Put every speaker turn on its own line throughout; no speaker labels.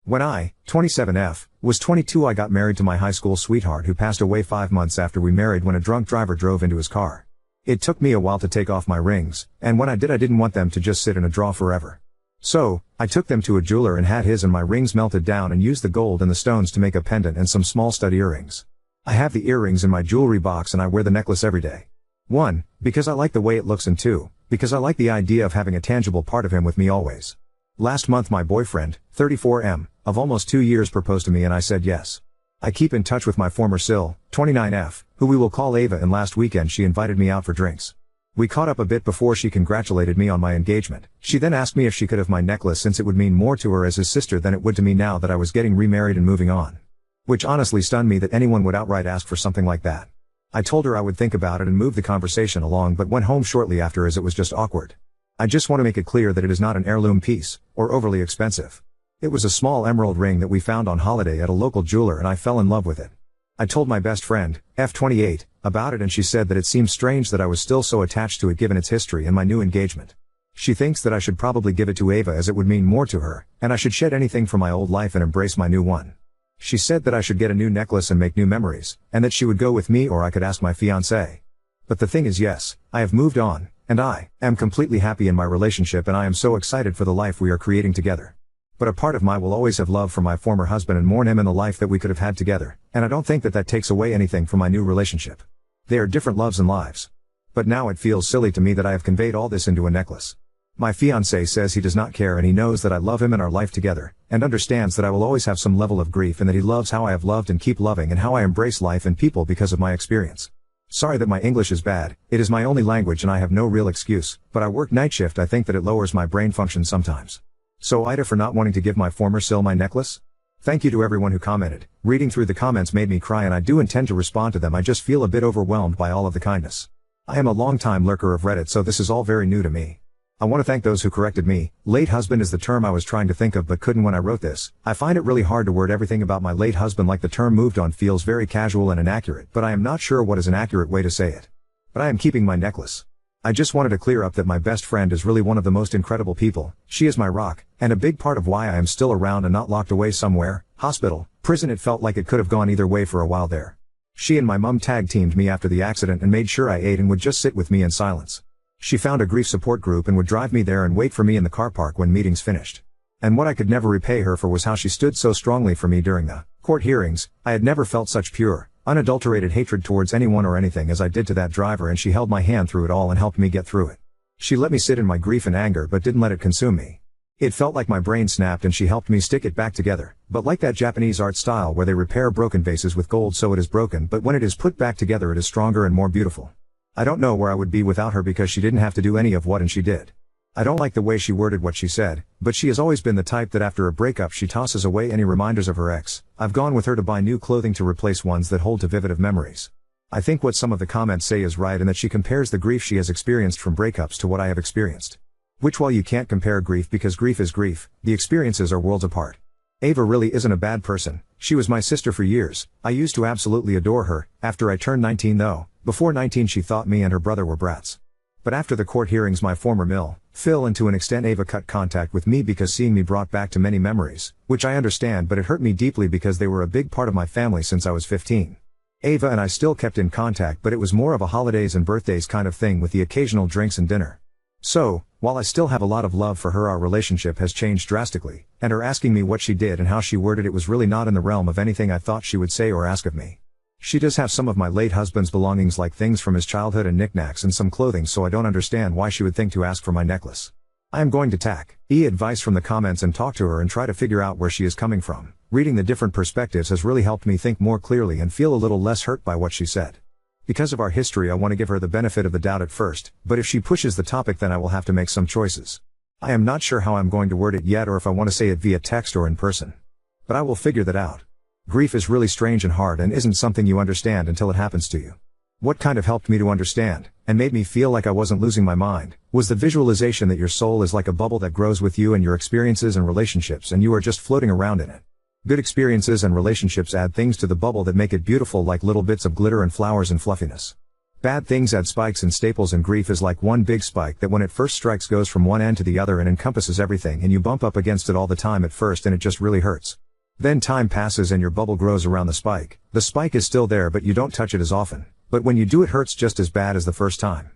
When I, 27F, was 22, I got married to my high school sweetheart who passed away 5 months after we married when a drunk driver drove into his car. It took me a while to take off my rings, and when I did I didn't want them to just sit in a drawer forever. So, I took them to a jeweler and had his and my rings melted down and used the gold and the stones to make a pendant and some small stud earrings. I have the earrings in my jewelry box and I wear the necklace every day. 1. Because I like the way it looks, and 2. Because I like the idea of having a tangible part of him with me always. Last month my boyfriend, 34M, of almost 2 years proposed to me and I said yes. I keep in touch with my former Sil, 29F, who we will call Ava, and last weekend she invited me out for drinks. We caught up a bit before she congratulated me on my engagement. She then asked me if she could have my necklace since it would mean more to her as his sister than it would to me now that I was getting remarried and moving on. Which honestly stunned me that anyone would outright ask for something like that. I told her I would think about it and move the conversation along, but went home shortly after as it was just awkward. I just want to make it clear that it is not an heirloom piece, or overly expensive. It was a small emerald ring that we found on holiday at a local jeweler and I fell in love with it. I told my best friend, F28, about it and she said that it seems strange that I was still so attached to it given its history and my new engagement. She thinks that I should probably give it to Ava as it would mean more to her, and I should shed anything from my old life and embrace my new one. She said that I should get a new necklace and make new memories, and that she would go with me or I could ask my fiancé. But the thing is, yes, I have moved on, and I am completely happy in my relationship and I am so excited for the life we are creating together. But a part of me will always have love for my former husband and mourn him and the life that we could have had together, and I don't think that that takes away anything from my new relationship. They are different loves and lives. But now it feels silly to me that I have conveyed all this into a necklace. My fiancé says he does not care and he knows that I love him and our life together, and understands that I will always have some level of grief and that he loves how I have loved and keep loving and how I embrace life and people because of my experience. Sorry that my English is bad, it is my only language and I have no real excuse, but I work night shift. I think that it lowers my brain function sometimes. So Ida for not wanting to give my former Sil my necklace? Thank you to everyone who commented. Reading through the comments made me cry and I do intend to respond to them. I just feel a bit overwhelmed by all of the kindness. I am a long-time lurker of Reddit, so this is all very new to me. I want to thank those who corrected me. Late husband is the term I was trying to think of but couldn't when I wrote this. I find it really hard to word everything about my late husband, like the term moved on feels very casual and inaccurate, but I am not sure what is an accurate way to say it. But I am keeping my necklace. I just wanted to clear up that my best friend is really one of the most incredible people. She is my rock, and a big part of why I am still around and not locked away somewhere, hospital, prison. It felt like it could have gone either way for a while there. She and my mum tag teamed me after the accident and made sure I ate and would just sit with me in silence. She found a grief support group and would drive me there and wait for me in the car park when meetings finished. And what I could never repay her for was how she stood so strongly for me during the court hearings. I had never felt such pure, unadulterated hatred towards anyone or anything as I did to that driver, and she held my hand through it all and helped me get through it. She let me sit in my grief and anger but didn't let it consume me. It felt like my brain snapped and she helped me stick it back together, but like that Japanese art style where they repair broken vases with gold so it is broken, but when it is put back together it is stronger and more beautiful. I don't know where I would be without her because she didn't have to do any of what and she did. I don't like the way she worded what she said, but she has always been the type that after a breakup she tosses away any reminders of her ex. I've gone with her to buy new clothing to replace ones that hold to vivid of memories. I think what some of the comments say is right, and that she compares the grief she has experienced from breakups to what I have experienced. Which, while you can't compare grief because grief is grief, the experiences are worlds apart. Ava really isn't a bad person. She was my sister for years. I used to absolutely adore her. After I turned 19 though, before 19 she thought me and her brother were brats. But after the court hearings my former Mill, Phil, and to an extent Ava cut contact with me because seeing me brought back to many memories, which I understand, but it hurt me deeply because they were a big part of my family since I was 15. Ava and I still kept in contact, but it was more of a holidays and birthdays kind of thing with the occasional drinks and dinner. So, while I still have a lot of love for her, our relationship has changed drastically, and her asking me what she did and how she worded it was really not in the realm of anything I thought she would say or ask of me. She does have some of my late husband's belongings, like things from his childhood and knickknacks and some clothing, so I don't understand why she would think to ask for my necklace. I am going to take advice from the comments and talk to her and try to figure out where she is coming from. Reading the different perspectives has really helped me think more clearly and feel a little less hurt by what she said. Because of our history, I want to give her the benefit of the doubt at first, but if she pushes the topic then I will have to make some choices. I am not sure how I'm going to word it yet, or if I want to say it via text or in person. But I will figure that out. Grief is really strange and hard and isn't something you understand until it happens to you. What kind of helped me to understand, and made me feel like I wasn't losing my mind, was the visualization that your soul is like a bubble that grows with you and your experiences and relationships, and you are just floating around in it. Good experiences and relationships add things to the bubble that make it beautiful, like little bits of glitter and flowers and fluffiness. Bad things add spikes and staples, and grief is like one big spike that when it first strikes goes from one end to the other and encompasses everything, and you bump up against it all the time at first and it just really hurts. Then time passes and your bubble grows around the spike. The spike is still there but you don't touch it as often. But when you do it hurts just as bad as the first time.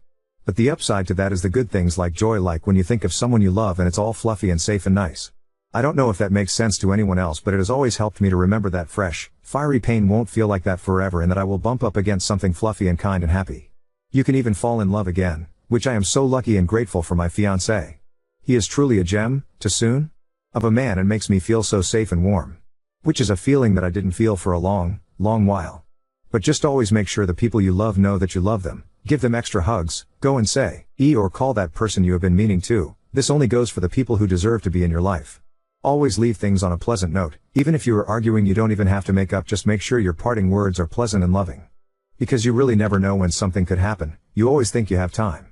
But the upside to that is the good things like joy, like when you think of someone you love and it's all fluffy and safe and nice. I don't know if that makes sense to anyone else, but it has always helped me to remember that fresh, fiery pain won't feel like that forever, and that I will bump up against something fluffy and kind and happy. You can even fall in love again, which I am so lucky and grateful for my fiancé. He is truly a gem, too soon? Of a man, and makes me feel so safe and warm. Which is a feeling that I didn't feel for a long, long while. But just always make sure the people you love know that you love them. Give them extra hugs, go and say, or call that person you have been meaning to. This only goes for the people who deserve to be in your life. Always leave things on a pleasant note. Even if you are arguing, you don't even have to make up, just make sure your parting words are pleasant and loving. Because you really never know when something could happen. You always think you have time.